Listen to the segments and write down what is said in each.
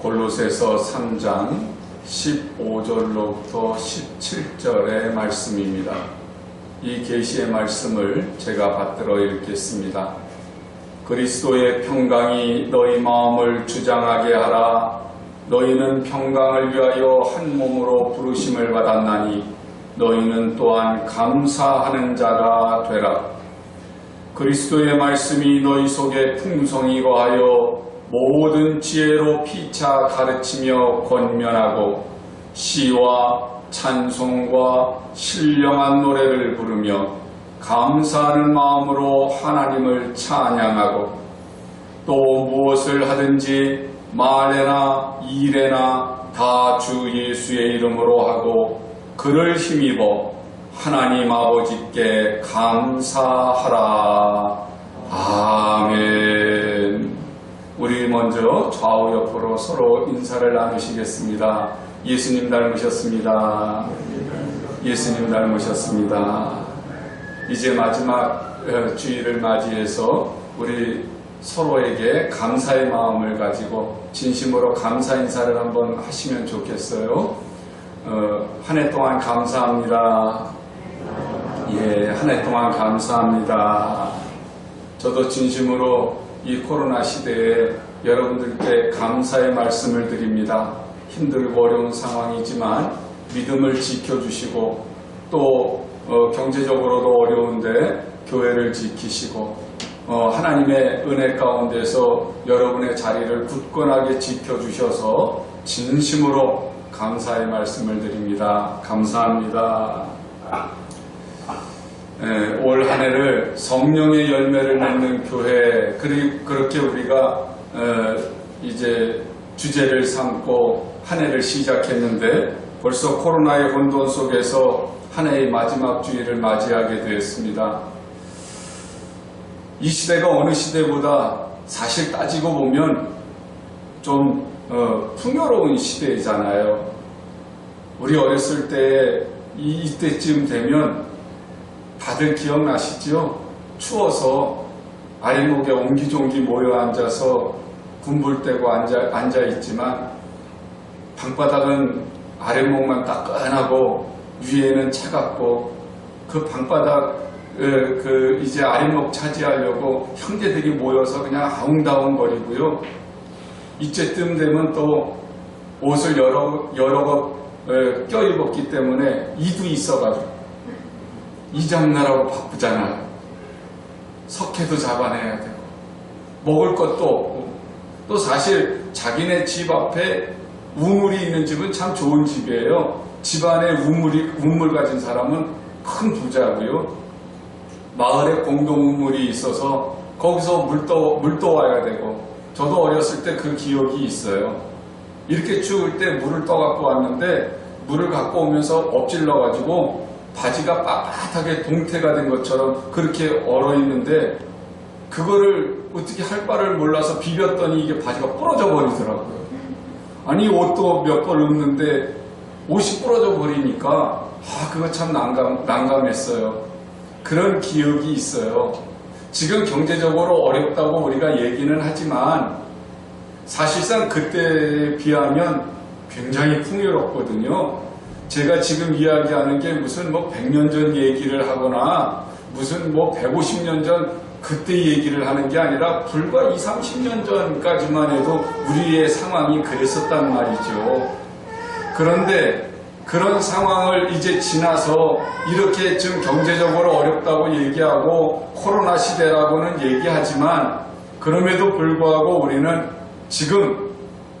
골로새서 3장 15절로부터 17절의 말씀입니다. 이 계시의 말씀을 제가 받들어 읽겠습니다. 그리스도의 평강이 너희 마음을 주장하게 하라. 너희는 평강을 위하여 한 몸으로 부르심을 받았나니 너희는 또한 감사하는 자가 되라. 그리스도의 말씀이 너희 속에 풍성히 거하여 모든 지혜로 피차 가르치며 권면하고 시와 찬송과 신령한 노래를 부르며 감사하는 마음으로 하나님을 찬양하고 또 무엇을 하든지 말에나 일에나 다 주 예수의 이름으로 하고 그를 힘입어 하나님 아버지께 감사하라. 아멘. 우리 먼저 좌우 옆으로 서로 인사를 나누시겠습니다. 예수님 닮으셨습니다. 예수님 닮으셨습니다. 이제 마지막 주일을 맞이해서 우리 서로에게 감사의 마음을 가지고 진심으로 감사 인사를 한번 하시면 좋겠어요. 한 해 동안 감사합니다. 예, 한 해 동안 감사합니다. 저도 진심으로 이 코로나 시대에 여러분들께 감사의 말씀을 드립니다. 힘들고 어려운 상황이지만 믿음을 지켜주시고 또 경제적으로도 어려운데 교회를 지키시고 하나님의 은혜 가운데서 여러분의 자리를 굳건하게 지켜주셔서 진심으로 감사의 말씀을 드립니다. 감사합니다. 올 한 해를 성령의 열매를 맺는 교회, 그렇게 우리가 이제 주제를 삼고 한 해를 시작했는데 벌써 코로나의 혼돈 속에서 한 해의 마지막 주일을 맞이하게 되었습니다. 이 시대가 어느 시대보다 사실 따지고 보면 좀 풍요로운 시대잖아요. 우리 어렸을 때 이때쯤 되면 다들 기억나시죠? 추워서 아랫목에 옹기종기 모여 앉아서 군불 떼고 앉아있지만 방바닥은 아랫목만 따끈하고 위에는 차갑고 그 방바닥 이제 아랫목 차지하려고 형제들이 모여서 그냥 아웅다웅거리고요. 이때쯤 되면 또 옷을 여러 겹 껴입었기 때문에 이도 있어가지고 이 잡느라고 바쁘잖아요. 석회도 잡아내야 되고 먹을 것도 없고 또 사실 자기네 집 앞에 우물이 있는 집은 참 좋은 집이에요. 집안에 우물 가진 사람은 큰 부자고요. 마을에 공동 우물이 있어서 거기서 물도 와야 되고 저도 어렸을 때 그 기억이 있어요. 이렇게 추울 때 물을 떠갖고 왔는데 물을 갖고 오면서 엎질러 가지고 바지가 빳빳하게 동태가 된 것처럼 그렇게 얼어있는데 그거를 어떻게 할 바를 몰라서 비볐더니 이게 바지가 부러져 버리더라고요. 아니 옷도 몇 벌 입는데 옷이 부러져 버리니까 그거 참 난감했어요. 그런 기억이 있어요. 지금 경제적으로 어렵다고 우리가 얘기는 하지만 사실상 그때에 비하면 굉장히 풍요롭거든요. 제가 지금 이야기하는 게 무슨 100년 전 얘기를 하거나 무슨 150년 전 그때 얘기를 하는 게 아니라 불과 20, 30년 전까지만 해도 우리의 상황이 그랬었단 말이죠. 그런데 그런 상황을 이제 지나서 이렇게 지금 경제적으로 어렵다고 얘기하고 코로나 시대라고는 얘기하지만 그럼에도 불구하고 우리는 지금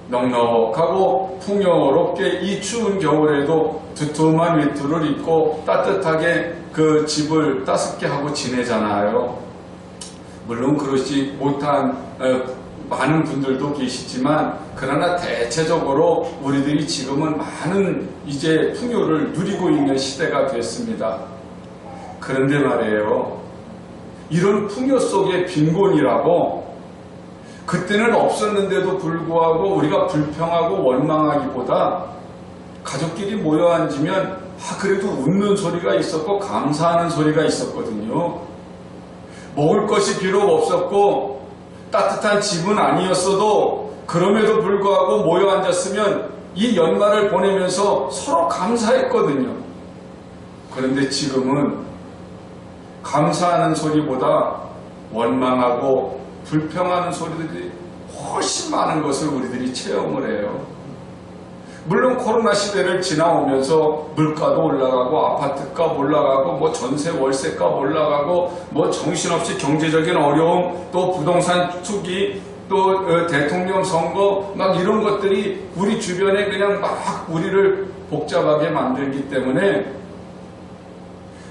넉넉하고 풍요롭게 이 추운 겨울에도 두툼한 외투를 입고 따뜻하게 그 집을 따숩게 하고 지내잖아요. 물론 그렇지 못한 많은 분들도 계시지만 그러나 대체적으로 우리들이 지금은 많은 이제 풍요를 누리고 있는 시대가 됐습니다. 그런데 말이에요. 이런 풍요 속의 빈곤이라고 그때는 없었는데도 불구하고 우리가 불평하고 원망하기보다 가족끼리 모여 앉으면 그래도 웃는 소리가 있었고 감사하는 소리가 있었거든요. 먹을 것이 비록 없었고 따뜻한 집은 아니었어도 그럼에도 불구하고 모여 앉았으면 이 연말을 보내면서 서로 감사했거든요. 그런데 지금은 감사하는 소리보다 원망하고 불평하는 소리들이 훨씬 많은 것을 우리들이 체험을 해요. 물론 코로나 시대를 지나오면서 물가도 올라가고 아파트값 올라가고 뭐 전세 월세값 올라가고 뭐 정신없이 경제적인 어려움, 또 부동산 투기, 또 대통령 선거 막 이런 것들이 우리 주변에 그냥 막 우리를 복잡하게 만들기 때문에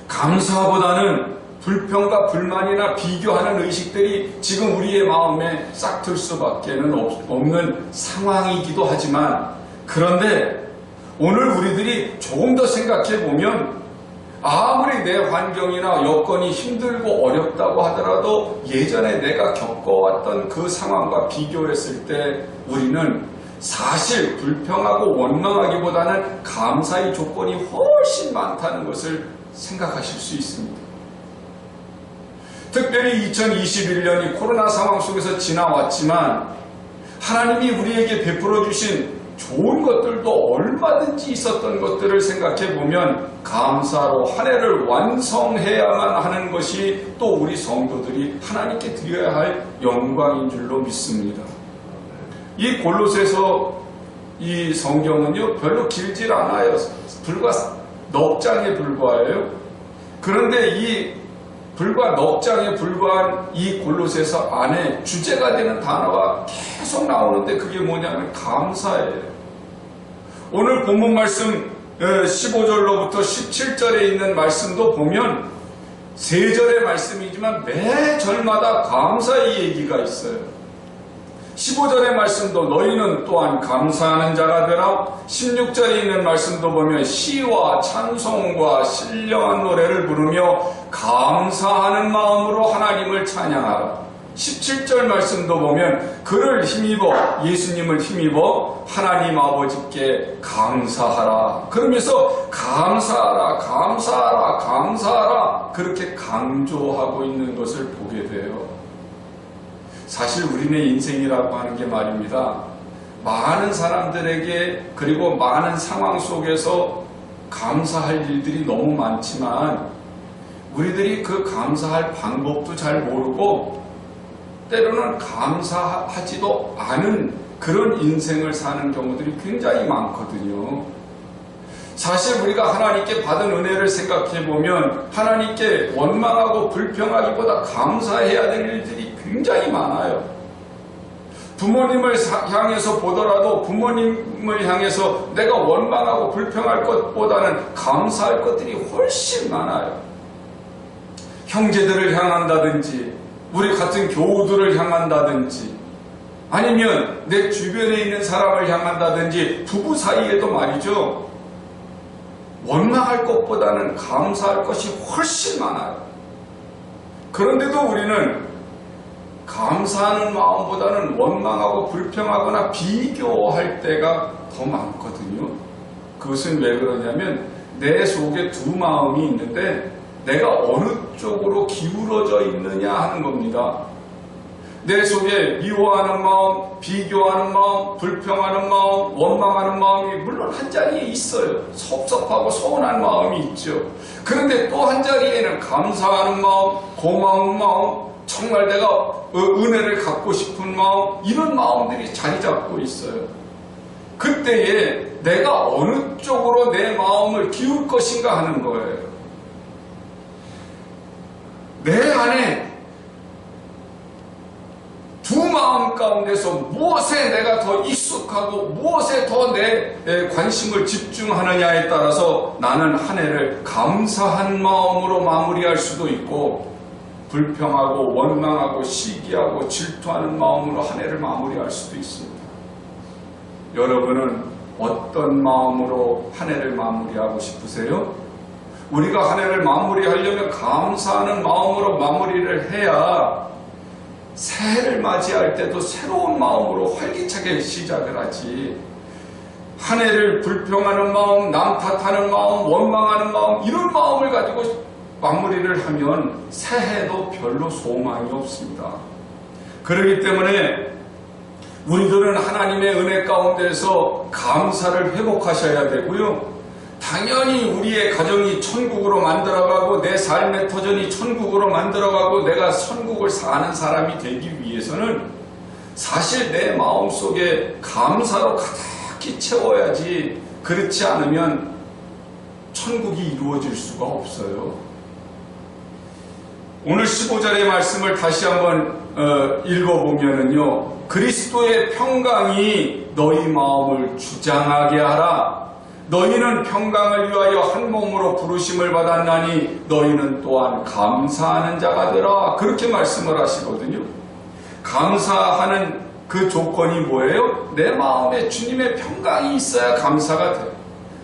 감사보다는 불평과 불만이나 비교하는 의식들이 지금 우리의 마음에 싹 들 수밖에 없는 상황이기도 하지만, 그런데 오늘 우리들이 조금 더 생각해 보면 아무리 내 환경이나 여건이 힘들고 어렵다고 하더라도 예전에 내가 겪어왔던 그 상황과 비교했을 때 우리는 사실 불평하고 원망하기보다는 감사의 조건이 훨씬 많다는 것을 생각하실 수 있습니다. 특별히 2021년이 코로나 상황 속에서 지나왔지만 하나님이 우리에게 베풀어 주신 좋은 것들도 얼마든지 있었던 것들을 생각해 보면 감사로 한 해를 완성해야만 하는 것이 또 우리 성도들이 하나님께 드려야 할 영광인 줄로 믿습니다. 이 골로새서 이 성경은요 별로 길질 않아요. 불과 넉 장에 불과해요. 그런데 이 불과 넉 장에 불과한 이 골로새서 안에 주제가 되는 단어가 계속 나오는데 그게 뭐냐면 감사예요. 오늘 본문 말씀 15절로부터 17절에 있는 말씀도 보면 세 절의 말씀이지만 매 절마다 감사의 얘기가 있어요. 15절의 말씀도 너희는 또한 감사하는 자가 되라. 16절에 있는 말씀도 보면 시와 찬송과 신령한 노래를 부르며 감사하는 마음으로 하나님을 찬양하라. 17절 말씀도 보면 그를 힘입어 예수님을 힘입어 하나님 아버지께 감사하라. 그러면서 감사하라 감사하라 감사하라 그렇게 강조하고 있는 것을 보게 돼요. 사실 우리네 인생이라고 하는 게 말입니다. 많은 사람들에게 그리고 많은 상황 속에서 감사할 일들이 너무 많지만 우리들이 그 감사할 방법도 잘 모르고 때로는 감사하지도 않은 그런 인생을 사는 경우들이 굉장히 많거든요. 사실 우리가 하나님께 받은 은혜를 생각해 보면 하나님께 원망하고 불평하기보다 감사해야 될 일들이 굉장히 많아요. 부모님을 향해서 보더라도 부모님을 향해서 내가 원망하고 불평할 것보다는 감사할 것들이 훨씬 많아요. 형제들을 향한다든지 우리 같은 교우들을 향한다든지 아니면 내 주변에 있는 사람을 향한다든지 부부 사이에도 말이죠. 원망할 것보다는 감사할 것이 훨씬 많아요. 그런데도 우리는 감사하는 마음보다는 원망하고 불평하거나 비교할 때가 더 많거든요. 그것은 왜 그러냐면 내 속에 두 마음이 있는데 내가 어느 쪽으로 기울어져 있느냐 하는 겁니다. 내 속에 미워하는 마음, 비교하는 마음, 불평하는 마음, 원망하는 마음이 물론 한 자리에 있어요. 섭섭하고 서운한 마음이 있죠. 그런데 또 한 자리에는 감사하는 마음, 고마운 마음, 정말 내가 은혜를 갖고 싶은 마음, 이런 마음들이 자리 잡고 있어요. 그때에 내가 어느 쪽으로 내 마음을 기울 것인가 하는 거예요. 내 안에 두 마음 가운데서 무엇에 내가 더 익숙하고 무엇에 더 내 관심을 집중하느냐에 따라서 나는 한 해를 감사한 마음으로 마무리할 수도 있고 불평하고 원망하고 시기하고 질투하는 마음으로 한 해를 마무리할 수도 있습니다. 여러분은 어떤 마음으로 한 해를 마무리하고 싶으세요? 우리가 한 해를 마무리하려면 감사하는 마음으로 마무리를 해야 새해를 맞이할 때도 새로운 마음으로 활기차게 시작을 하지. 한 해를 불평하는 마음, 남 탓하는 마음, 원망하는 마음 이런 마음을 가지고 마무리를 하면 새해도 별로 소망이 없습니다. 그렇기 때문에 우리들은 하나님의 은혜 가운데서 감사를 회복하셔야 되고요. 당연히 우리의 가정이 천국으로 만들어가고 내 삶의 터전이 천국으로 만들어가고 내가 천국을 사는 사람이 되기 위해서는 사실 내 마음속에 감사로 가득히 채워야지, 그렇지 않으면 천국이 이루어질 수가 없어요. 오늘 15절의 말씀을 다시 한번 읽어보면은요, 그리스도의 평강이 너희 마음을 주장하게 하라. 너희는 평강을 위하여 한 몸으로 부르심을 받았나니 너희는 또한 감사하는 자가 되라. 그렇게 말씀을 하시거든요. 감사하는 그 조건이 뭐예요? 내 마음에 주님의 평강이 있어야 감사가 돼요.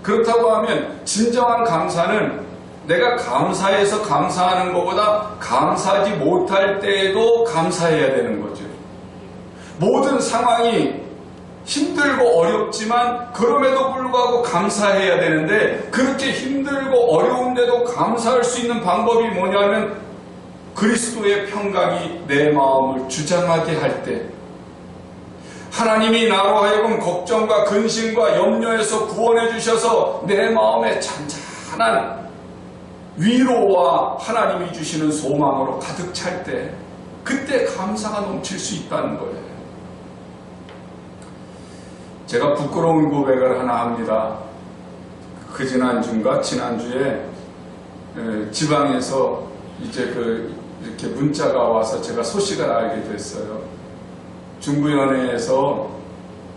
그렇다고 하면 진정한 감사는 내가 감사해서 감사하는 것보다 감사하지 못할 때에도 감사해야 되는 거죠. 모든 상황이 힘들고 어렵지만 그럼에도 불구하고 감사해야 되는데, 그렇게 힘들고 어려운데도 감사할 수 있는 방법이 뭐냐면 그리스도의 평강이 내 마음을 주장하게 할 때, 하나님이 나로 하여금 걱정과 근심과 염려에서 구원해 주셔서 내 마음에 잔잔한 위로와 하나님이 주시는 소망으로 가득 찰 때, 그때 감사가 넘칠 수 있다는 거예요. 제가 부끄러운 고백을 하나 합니다. 그 지난주인가 지난주에 지방에서 이제 이렇게 문자가 와서 제가 소식을 알게 됐어요. 중부연회에서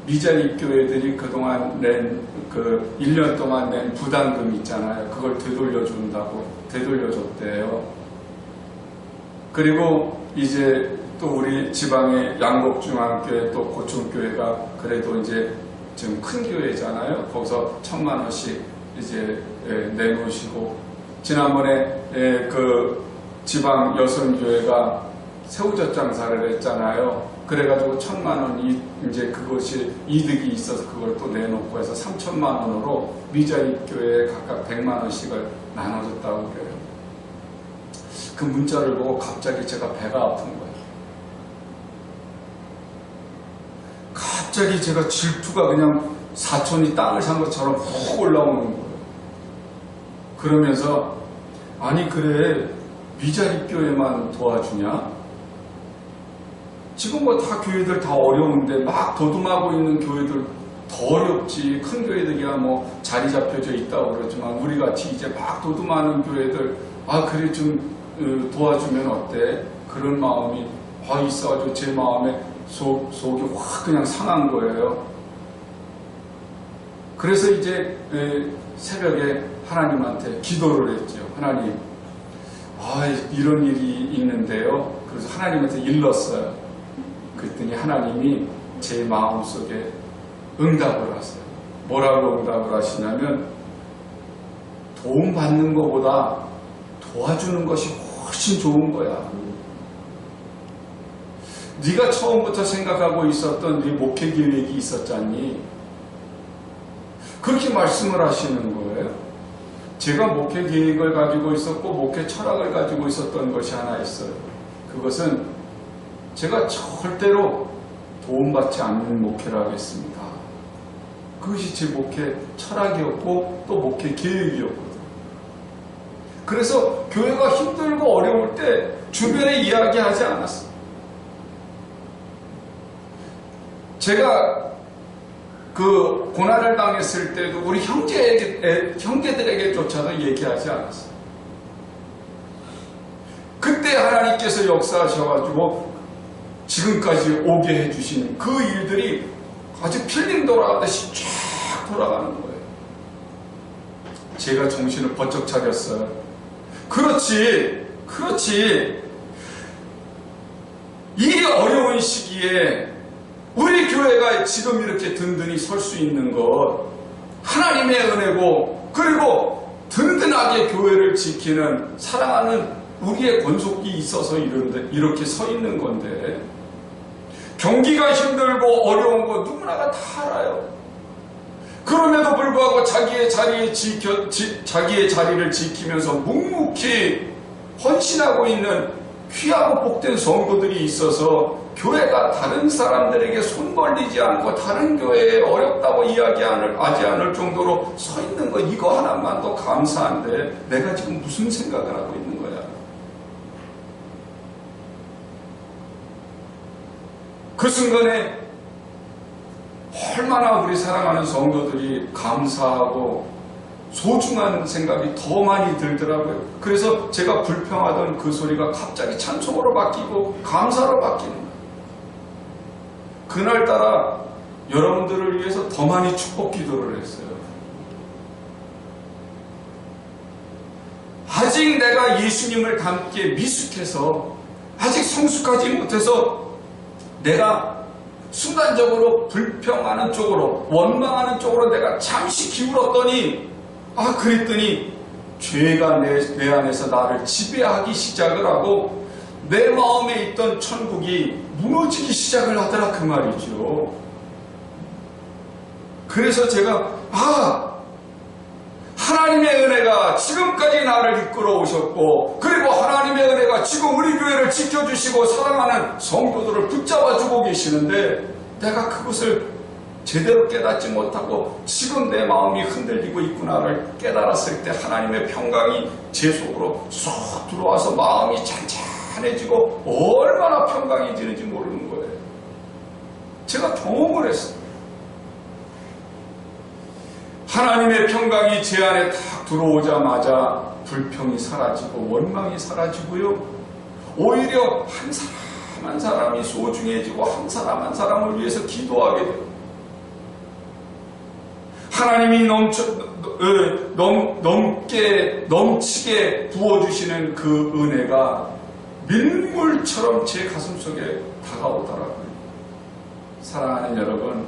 미자립 교회들이 그동안 낸 1년 동안 낸 부담금 있잖아요. 그걸 되돌려줬대요. 그리고 이제 또 우리 지방의 양곡중앙교회 또 고충교회가 그래도 이제 지금 큰 교회잖아요. 거기서 1,000,000원씩 이제 내놓으시고, 지난번에 그 지방 여성교회가 새우젓 장사를 했잖아요. 그래가지고 1,000,000원이 이제 그것이 이득이 있어서 그걸 또 내놓고 해서 3,000,000원으로 미자립 교회에 각각 100,000원씩을 나눠줬다고 그래요. 그 문자를 보고 갑자기 제가 배가 아픈 거예요. 갑자기 제가 질투가 그냥 사촌이 땅을 산 것처럼 훅 올라오는 거예요. 그러면서 아니 그래 미자립 교회만 도와주냐? 지금 뭐 다 교회들 다 어려운데 막 도둠하고 있는 교회들 더 어렵지. 큰 교회들이야 뭐 자리 잡혀져 있다고 그러지만 우리같이 이제 막 도둠하는 교회들 그래 좀 도와주면 어때? 그런 마음이 있어가지고 제 마음에 속이 확 그냥 상한 거예요. 그래서 이제 새벽에 하나님한테 기도를 했죠. 하나님, 이런 일이 있는데요. 그래서 하나님한테 일렀어요. 그랬더니 하나님이 제 마음속에 응답을 하세요. 뭐라고 응답을 하시냐면, 도움 받는 것보다 도와주는 것이 훨씬 좋은 거야. 네가 처음부터 생각하고 있었던 네 목회 계획이 있었잖니. 그렇게 말씀을 하시는 거예요. 제가 목회 계획을 가지고 있었고 목회 철학을 가지고 있었던 것이 하나 있어요. 그것은 제가 절대로 도움받지 않는 목회를 하겠습니다. 그것이 제 목회 철학이었고 또 목회 계획이었거든요. 그래서 교회가 힘들고 어려울 때 주변에 이야기하지 않았어요. 제가 그 고난을 당했을 때도 우리 형제들에게조차도 얘기하지 않았어요. 그때 하나님께서 역사하셔가지고 지금까지 오게 해주신 그 일들이 아주 필름 돌아가듯이 쫙 돌아가는 거예요. 제가 정신을 번쩍 차렸어요. 그렇지. 이 어려운 시기에 우리 교회가 지금 이렇게 든든히 설 수 있는 것 하나님의 은혜고, 그리고 든든하게 교회를 지키는 사랑하는 우리의 권속이 있어서 이렇게 서 있는 건데, 경기가 힘들고 어려운 거 누구나가 다 알아요. 그럼에도 불구하고 자기의 자리를 지키면서 묵묵히 헌신하고 있는 귀하고 복된 성도들이 있어서 교회가 다른 사람들에게 손 벌리지 않고 다른 교회에 어렵다고 이야기하지 않을 정도로 서 있는 거, 이거 하나만도 감사한데 내가 지금 무슨 생각을 하고 있는 거야? 그 순간에 얼마나 우리 사랑하는 성도들이 감사하고 소중한 생각이 더 많이 들더라고요. 그래서 제가 불평하던 그 소리가 갑자기 찬송으로 바뀌고 감사로 바뀌는 거예요. 그날따라 여러분들을 위해서 더 많이 축복 기도를 했어요. 아직 내가 예수님을 닮게 미숙해서, 아직 성숙하지 못해서 내가 순간적으로 불평하는 쪽으로, 원망하는 쪽으로 내가 잠시 기울었더니, 그랬더니 죄가 내 안에서 나를 지배하기 시작을 하고 내 마음에 있던 천국이 무너지기 시작을 하더라, 그 말이죠. 그래서 제가 하나님의 은혜가 지금까지 나를 이끌어 오셨고, 그리고 하나님의 은혜가 지금 우리 교회를 지켜주시고 사랑하는 성도들을 붙잡아주고 계시는데 내가 그것을 제대로 깨닫지 못하고 지금 내 마음이 흔들리고 있구나를 깨달았을 때 하나님의 평강이 제 속으로 쏙 들어와서 마음이 잔잔해지고 얼마나 평강해지는지 모르는 거예요. 제가 경험을 했어요. 하나님의 평강이 제 안에 딱 들어오자마자 불평이 사라지고 원망이 사라지고요. 오히려 한 사람 한 사람이 소중해지고 한 사람 한 사람을 위해서 기도하게 돼요. 하나님이 넘치게 부어주시는 그 은혜가 밀물처럼 제 가슴속에 다가오더라고요. 사랑하는 여러분,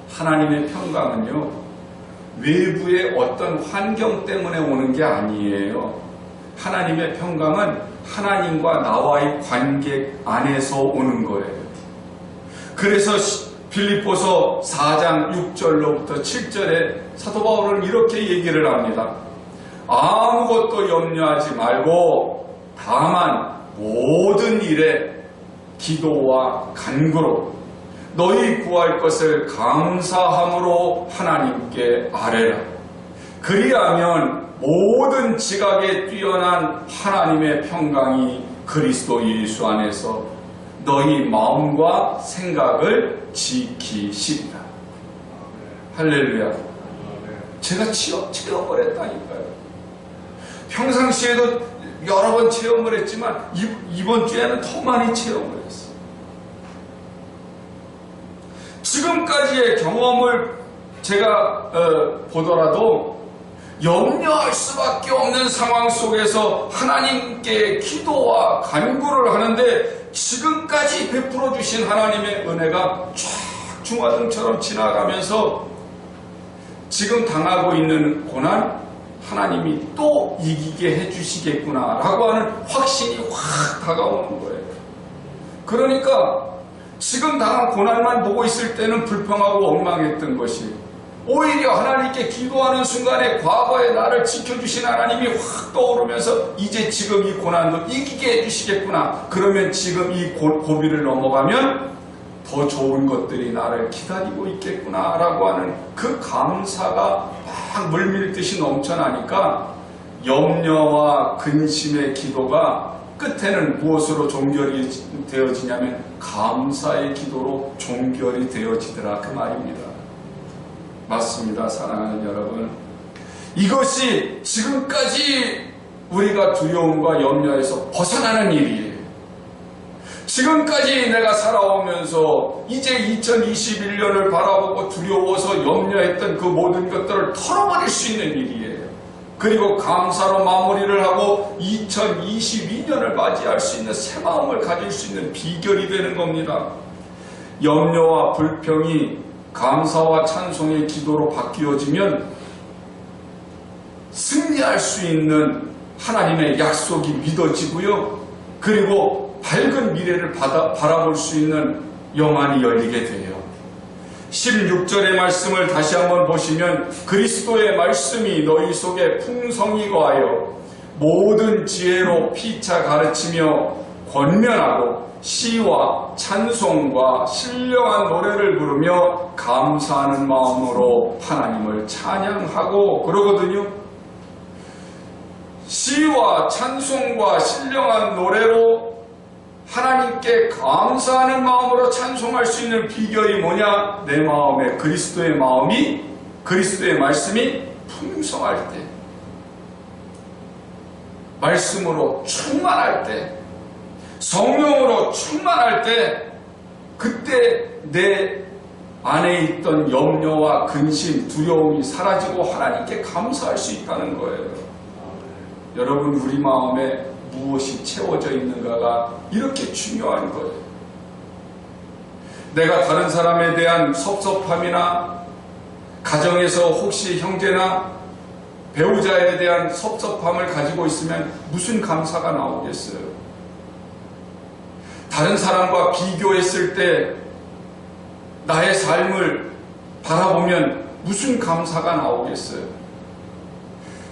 하나님의 평강은요, 외부의 어떤 환경 때문에 오는 게 아니에요. 하나님의 평강은 하나님과 나와의 관계 안에서 오는 거예요. 그래서 빌립보서 4장 6절로부터 7절에 사도 바울은 이렇게 얘기를 합니다. 아무것도 염려하지 말고 다만 모든 일에 기도와 간구로 너희 구할 것을 감사함으로 하나님께 아뢰라. 그리하면 모든 지각에 뛰어난 하나님의 평강이 그리스도 예수 안에서 너희 마음과 생각을 지키시리라. 할렐루야. 제가 체험을 했다니까요. 평상시에도 여러 번 체험을 했지만 이번 주에는 더 많이 체험을 했어요. 지금까지의 경험을 제가 보더라도 염려할 수밖에 없는 상황 속에서 하나님께 기도와 간구를 하는데 지금까지 베풀어 주신 하나님의 은혜가 쫙 중화등처럼 지나가면서 지금 당하고 있는 고난 하나님이 또 이기게 해주시겠구나 라고 하는 확신이 확 다가오는 거예요. 그러니까 지금 당한 고난만 보고 있을 때는 불평하고 원망했던 것이 오히려 하나님께 기도하는 순간에 과거에 나를 지켜주신 하나님이 확 떠오르면서 이제 지금 이 고난도 이기게 해주시겠구나. 그러면 지금 이 고비를 넘어가면 더 좋은 것들이 나를 기다리고 있겠구나 라고 하는 그 감사가 막 물밀듯이 넘쳐나니까 염려와 근심의 기도가 끝에는 무엇으로 종결이 되어지냐면 감사의 기도로 종결이 되어지더라, 그 말입니다. 맞습니다. 사랑하는 여러분, 이것이 지금까지 우리가 두려움과 염려에서 벗어나는 일이에요. 지금까지 내가 살아오면서 이제 2021년을 바라보고 두려워서 염려했던 그 모든 것들을 털어버릴 수 있는 일이에요. 그리고 감사로 마무리를 하고 2022년을 맞이할 수 있는 새 마음을 가질 수 있는 비결이 되는 겁니다. 염려와 불평이 감사와 찬송의 기도로 바뀌어지면 승리할 수 있는 하나님의 약속이 믿어지고요. 그리고 밝은 미래를 바라볼 수 있는 영안이 열리게 돼요. 16절의 말씀을 다시 한번 보시면 그리스도의 말씀이 너희 속에 풍성히 거하여 모든 지혜로 피차 가르치며 권면하고 시와 찬송과 신령한 노래를 부르며 감사하는 마음으로 하나님을 찬양하고 그러거든요. 시와 찬송과 신령한 노래로 하나님께 감사하는 마음으로 찬송할 수 있는 비결이 뭐냐? 내 마음에 그리스도의 마음이, 그리스도의 말씀이 풍성할 때, 말씀으로 충만할 때, 성령으로 충만할 때, 그때 내 안에 있던 염려와 근심, 두려움이 사라지고 하나님께 감사할 수 있다는 거예요. 여러분, 우리 마음에 무엇이 채워져 있는가가 이렇게 중요한 거예요. 내가 다른 사람에 대한 섭섭함이나 가정에서 혹시 형제나 배우자에 대한 섭섭함을 가지고 있으면 무슨 감사가 나오겠어요? 다른 사람과 비교했을 때 나의 삶을 바라보면 무슨 감사가 나오겠어요?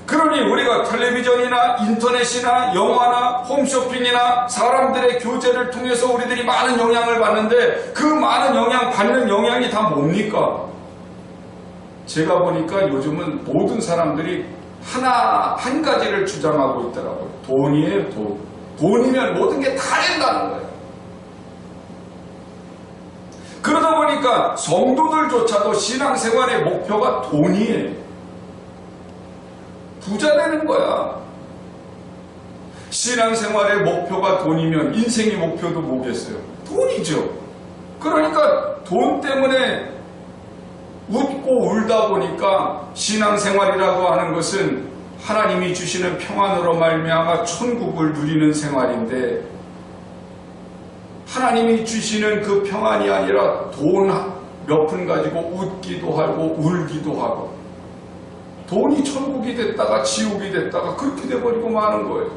그러니 우리가 텔레비전이나 인터넷이나 영화나 홈쇼핑이나 사람들의 교제를 통해서 우리들이 많은 영향을 받는데 그 많은 영향, 받는 영향이 다 뭡니까? 제가 보니까 요즘은 모든 사람들이 한 가지를 주장하고 있더라고요. 돈이에요, 돈. 돈이면 모든 게 다 된다는 거예요. 그러다 보니까 성도들조차도 신앙생활의 목표가 돈이에요. 부자 되는 거야. 신앙생활의 목표가 돈이면 인생의 목표도 뭐겠어요? 돈이죠. 그러니까 돈 때문에 웃고 울다 보니까 신앙생활이라고 하는 것은 하나님이 주시는 평안으로 말미암아 천국을 누리는 생활인데 하나님이 주시는 그 평안이 아니라 돈 몇 푼 가지고 웃기도 하고 울기도 하고 돈이 천국이 됐다가 지옥이 됐다가 그렇게 돼버리고 마는 거예요.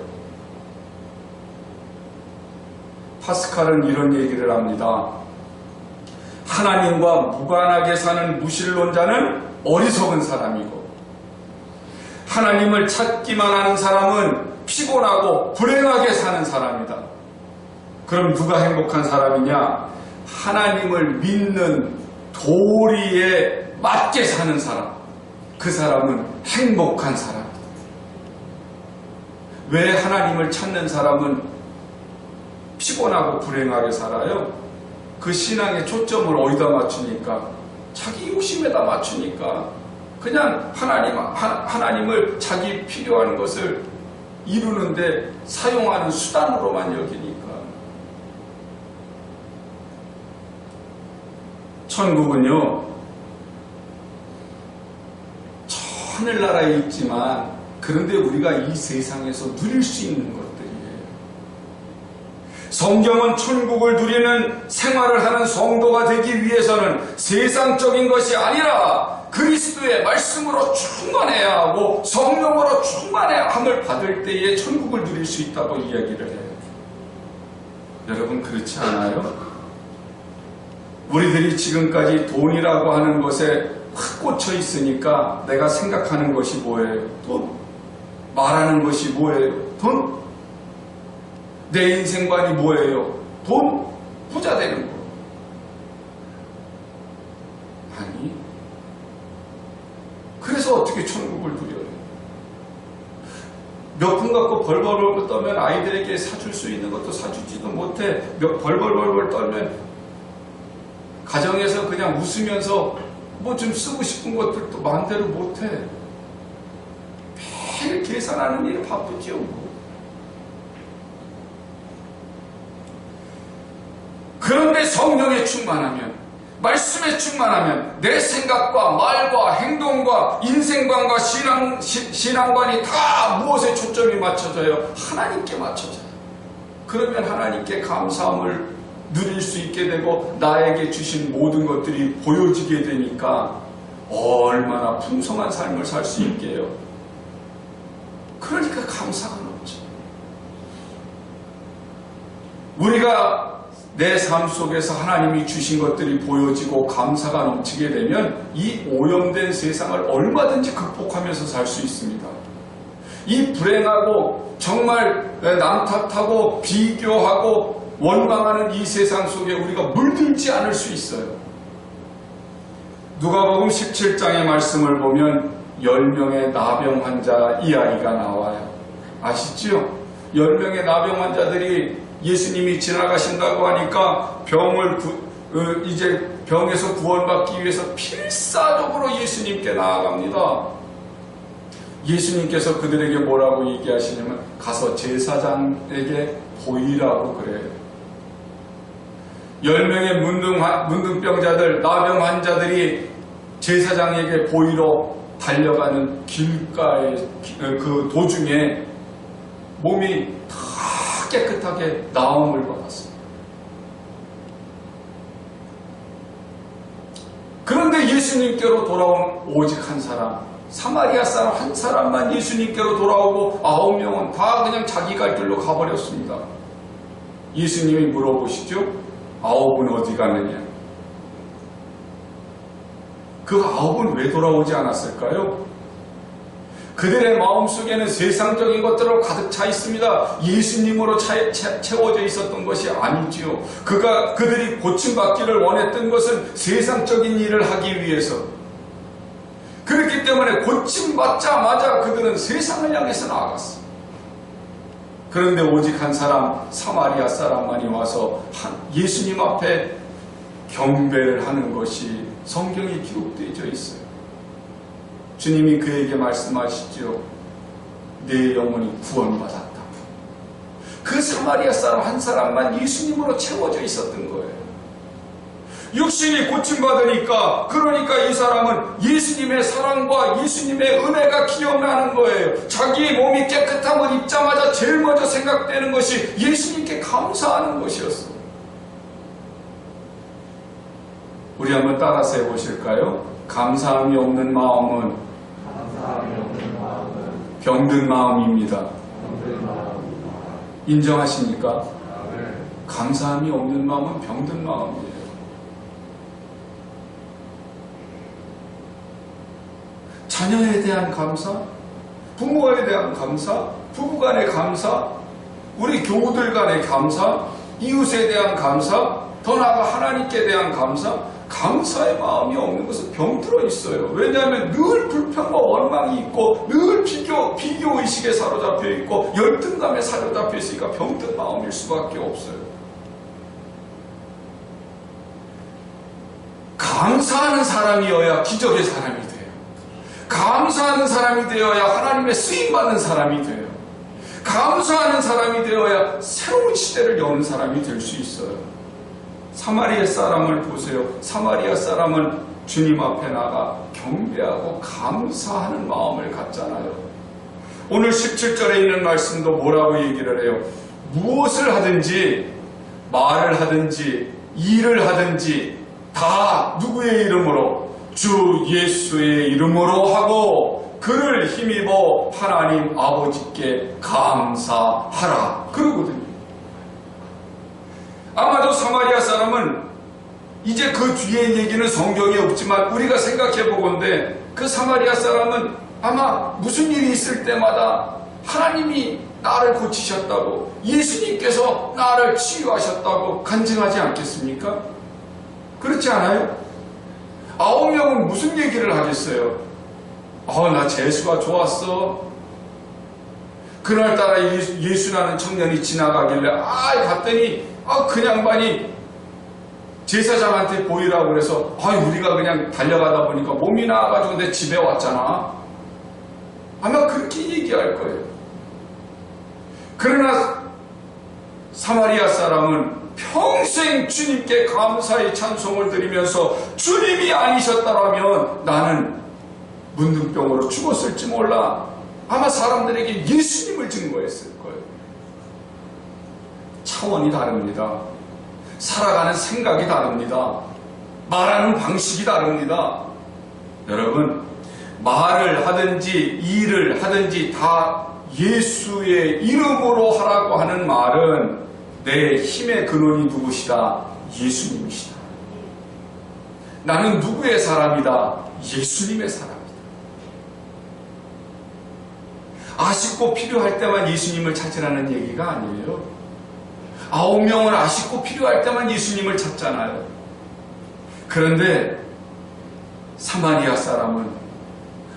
파스칼은 이런 얘기를 합니다. 하나님과 무관하게 사는 무신론자는 어리석은 사람이고 하나님을 찾기만 하는 사람은 피곤하고 불행하게 사는 사람이다. 그럼 누가 행복한 사람이냐? 하나님을 믿는 도리에 맞게 사는 사람. 그 사람은 행복한 사람이다. 왜 하나님을 찾는 사람은 피곤하고 불행하게 살아요? 그 신앙의 초점을 어디다 맞추니까? 자기 욕심에다 맞추니까 그냥 하나님을 자기 필요한 것을 이루는데 사용하는 수단으로만 여기니까. 천국은요 하늘나라에 있지만 그런데 우리가 이 세상에서 누릴 수 있는 것들이에요. 성경은 천국을 누리는 생활을 하는 성도가 되기 위해서는 세상적인 것이 아니라 그리스도의 말씀으로 충만해야 하고 성령으로 충만해야 함을 받을 때에 천국을 누릴 수 있다고 이야기를 해요. 여러분 그렇지 않아요? 우리들이 지금까지 돈이라고 하는 것에 확 꽂혀 있으니까 내가 생각하는 것이 뭐예요? 돈. 말하는 것이 뭐예요? 돈. 내 인생관이 뭐예요? 돈. 부자 되는 거. 아니. 그래서 어떻게 천국을 누려요? 몇 푼 갖고 벌벌벌 떨면 아이들에게 사줄 수 있는 것도 사주지도 못해. 벌벌벌 떨면 가정에서 그냥 웃으면서 뭐 좀 쓰고 싶은 것들도 마음대로 못해. 매일 계산하는 일에 바쁘지요. 그런데 성령에 충만하면, 말씀에 충만하면 내 생각과 말과 행동과 인생관과 신앙관이 다 무엇에 초점이 맞춰져요? 하나님께 맞춰져요. 그러면 하나님께 감사함을 누릴 수 있게 되고 나에게 주신 모든 것들이 보여지게 되니까 얼마나 풍성한 삶을 살 수 있게요. 그러니까 감사가 넘쳐. 우리가 내 삶 속에서 하나님이 주신 것들이 보여지고 감사가 넘치게 되면 이 오염된 세상을 얼마든지 극복하면서 살 수 있습니다. 이 불행하고 정말 남 탓하고 비교하고 원망하는 이 세상 속에 우리가 물들지 않을 수 있어요. 누가복음 17장의 말씀을 보면 10명의 나병 환자 이야기가 나와요. 아시죠? 10명의 나병 환자들이 예수님이 지나가신다고 하니까 이제 병에서 구원받기 위해서 필사적으로 예수님께 나아갑니다. 예수님께서 그들에게 뭐라고 얘기하시냐면 가서 제사장에게 보이라고 그래요. 10명의 문둥병자들, 나병 환자들이 제사장에게 보이러 달려가는 길가의 그 도중에 몸이 다 깨끗하게 나음을 받았어요. 그런데 예수님께로 돌아온 오직 한 사람, 사마리아 사람 한 사람만 예수님께로 돌아오고 9명은 다 그냥 자기 갈 길로 가버렸습니다. 예수님이 물어보시죠. 9은 어디 가느냐? 그 9은 왜 돌아오지 않았을까요? 그들의 마음속에는 세상적인 것들로 가득 차 있습니다. 예수님으로 채워져 있었던 것이 아니지요. 그들이 고침받기를 원했던 것은 세상적인 일을 하기 위해서. 그렇기 때문에 고침받자마자 그들은 세상을 향해서 나아갔어요. 그런데 오직 한 사람, 사마리아 사람만이 와서 예수님 앞에 경배를 하는 것이 성경에 기록되어 있어요. 주님이 그에게 말씀하시죠. 내 영혼이 구원받았다. 그 사마리아 사람 한 사람만 예수님으로 채워져 있었던 거예요. 육신이 고침받으니까, 그러니까 이 사람은 예수님의 사랑과 예수님의 은혜가 기억나는 거예요. 자기의 몸이 깨끗함을 입자마자 제일 먼저 생각되는 것이 예수님께 감사하는 것이었어요. 우리 한번 따라서 해보실까요? 감사함이 없는 마음은 병든 마음입니다. 인정하십니까? 감사함이 없는 마음은 병든 마음이에요. 자녀에 대한 감사, 부모에 대한 감사, 부부간의 감사, 우리 교우들 간의 감사, 이웃에 대한 감사, 더 나아가 하나님께 대한 감사, 감사의 마음이 없는 것은 병들어 있어요. 왜냐하면 늘 불평과 원망이 있고 늘 비교의식에 사로잡혀 있고 열등감에 사로잡혀 있으니까 병든 마음일 수밖에 없어요. 감사하는 사람이어야 기적의 사람이 돼요. 감사하는 사람이 되어야 하나님의 쓰임받는 사람이 돼요. 감사하는 사람이 되어야 새로운 시대를 여는 사람이 될 수 있어요. 사마리아 사람을 보세요. 사마리아 사람은 주님 앞에 나가 경배하고 감사하는 마음을 갖잖아요. 오늘 17절에 있는 말씀도 뭐라고 얘기를 해요? 무엇을 하든지 말을 하든지 일을 하든지 다 누구의 이름으로? 주 예수의 이름으로 하고 그를 힘입어 하나님 아버지께 감사하라 그러거든요. 아마도 사마리아 사람은 이제 그 뒤에 얘기는 성경에 없지만 우리가 생각해 보건대 그 사마리아 사람은 아마 무슨 일이 있을 때마다 하나님이 나를 고치셨다고 예수님께서 나를 치유하셨다고 간증하지 않겠습니까? 그렇지 않아요? 9명은 무슨 얘기를 하겠어요? 나 재수가 좋았어. 그날따라 예수라는 청년이 지나가길래 갔더니 그 양반이 제사장한테 보이라고 그래서 우리가 그냥 달려가다 보니까 몸이 나아가지고 내 집에 왔잖아. 아마 그렇게 얘기할 거예요. 그러나 사마리아 사람은 평생 주님께 감사의 찬송을 드리면서 주님이 아니셨다면 나는 문둥병으로 죽었을지 몰라. 아마 사람들에게 예수님을 증거했을 거예요. 차원이 다릅니다. 살아가는 생각이 다릅니다. 말하는 방식이 다릅니다. 여러분, 말을 하든지 일을 하든지 다 예수의 이름으로 하라고 하는 말은 내 힘의 근원이 누구시다? 예수님이시다. 나는 누구의 사람이다? 예수님의 사람이다. 아쉽고 필요할 때만 예수님을 찾으라는 얘기가 아니에요. 9명은 아쉽고 필요할 때만 예수님을 찾잖아요. 그런데 사마리아 사람은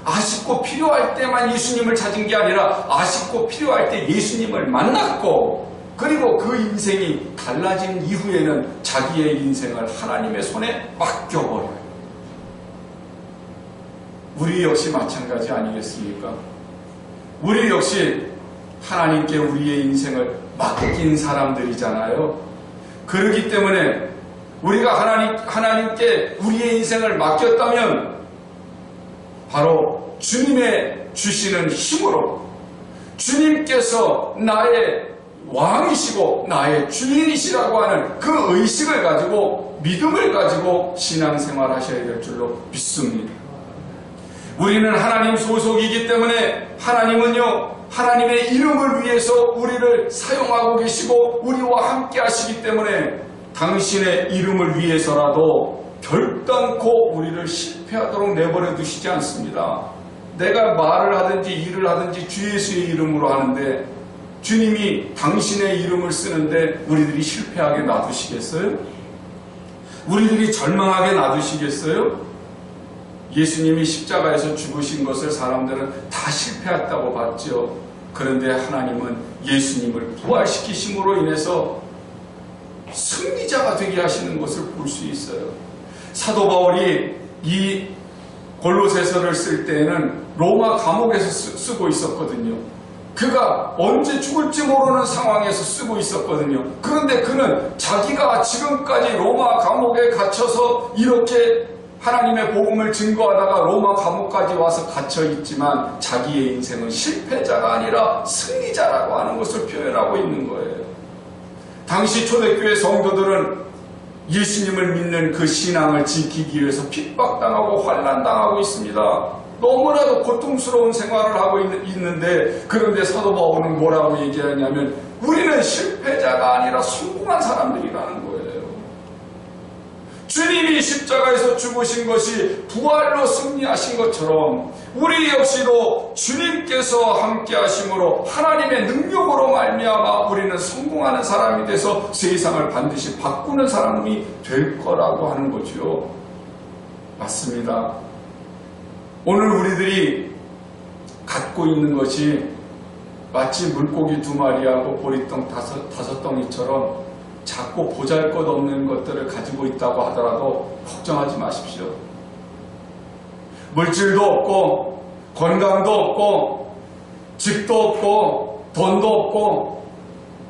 아쉽고 필요할 때만 예수님을 찾은 게 아니라 아쉽고 필요할 때 예수님을 만났고, 그리고 그 인생이 달라진 이후에는 자기의 인생을 하나님의 손에 맡겨버려요. 우리 역시 마찬가지 아니겠습니까? 우리 역시 하나님께 우리의 인생을 맡긴 사람들이잖아요. 그렇기 때문에 우리가 하나님께 우리의 인생을 맡겼다면 바로 주님의 주시는 힘으로, 주님께서 나의 왕이시고 나의 주인이시라고 하는 그 의식을 가지고, 믿음을 가지고 신앙생활 하셔야 될 줄로 믿습니다. 우리는 하나님 소속이기 때문에 하나님은요, 하나님의 이름을 위해서 우리를 사용하고 계시고 우리와 함께 하시기 때문에 당신의 이름을 위해서라도 결단코 우리를 실패하도록 내버려 두시지 않습니다. 내가 말을 하든지 일을 하든지 주 예수의 이름으로 하는데 주님이 당신의 이름을 쓰는데 우리들이 실패하게 놔두시겠어요? 우리들이 절망하게 놔두시겠어요? 예수님이 십자가에서 죽으신 것을 사람들은 다 실패했다고 봤죠. 그런데 하나님은 예수님을 부활시키심으로 인해서 승리자가 되게 하시는 것을 볼 수 있어요. 사도 바울이 이 골로새서를 쓸 때에는 로마 감옥에서 쓰고 있었거든요. 그가 언제 죽을지 모르는 상황에서 쓰고 있었거든요. 그런데 그는 자기가 지금까지 로마 감옥에 갇혀서 이렇게 하나님의 복음을 증거하다가 로마 감옥까지 와서 갇혀 있지만 자기의 인생은 실패자가 아니라 승리자라고 하는 것을 표현하고 있는 거예요. 당시 초대교회 성도들은 예수님을 믿는 그 신앙을 지키기 위해서 핍박당하고 환난당하고 있습니다. 너무나도 고통스러운 생활을 하고 있는데, 그런데 사도 바울은 뭐라고 얘기하냐면 우리는 실패자가 아니라 성공한 사람들이라는 거예요. 주님이 십자가에서 죽으신 것이 부활로 승리하신 것처럼 우리 역시도 주님께서 함께 하심으로 하나님의 능력으로 말미암아 우리는 성공하는 사람이 돼서 세상을 반드시 바꾸는 사람이 될 거라고 하는 거죠. 맞습니다. 오늘 우리들이 갖고 있는 것이 마치 물고기 2마리하고 보리떡 5덩이처럼 작고 보잘것없는 것들을 가지고 있다고 하더라도 걱정하지 마십시오. 물질도 없고 건강도 없고 집도 없고 돈도 없고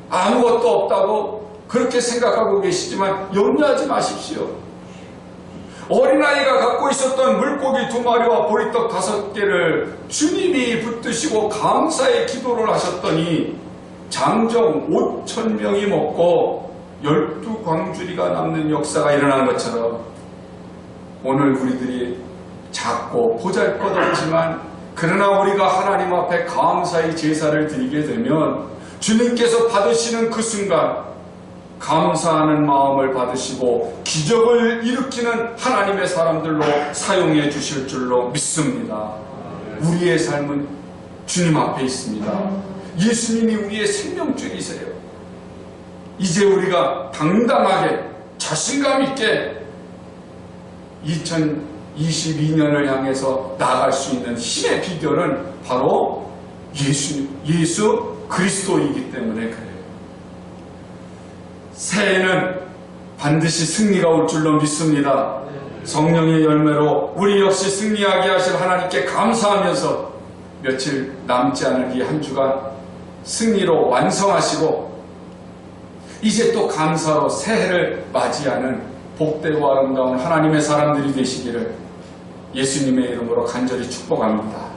아무것도 없다고 그렇게 생각하고 계시지만 염려하지 마십시오. 어린아이가 갖고 있었던 물고기 2마리와 보리떡 5개를 주님이 붙드시고 감사의 기도를 하셨더니 장정 5,000명이 먹고 12광주리가 남는 역사가 일어난 것처럼 오늘 우리들이 작고 보잘것없지만 그러나 우리가 하나님 앞에 감사의 제사를 드리게 되면 주님께서 받으시는 그 순간 감사하는 마음을 받으시고 기적을 일으키는 하나님의 사람들로 사용해 주실 줄로 믿습니다. 우리의 삶은 주님 앞에 있습니다. 예수님이 우리의 생명줄이세요. 이제 우리가 당당하게 자신감 있게 2022년을 향해서 나아갈 수 있는 힘의 비결은 바로 예수 그리스도이기 때문에 그래요. 새해에는 반드시 승리가 올 줄로 믿습니다. 성령의 열매로 우리 역시 승리하게 하실 하나님께 감사하면서 며칠 남지 않은 이 한 주간 승리로 완성하시고 이제 또 감사로 새해를 맞이하는 복되고 아름다운 하나님의 사람들이 되시기를 예수님의 이름으로 간절히 축복합니다.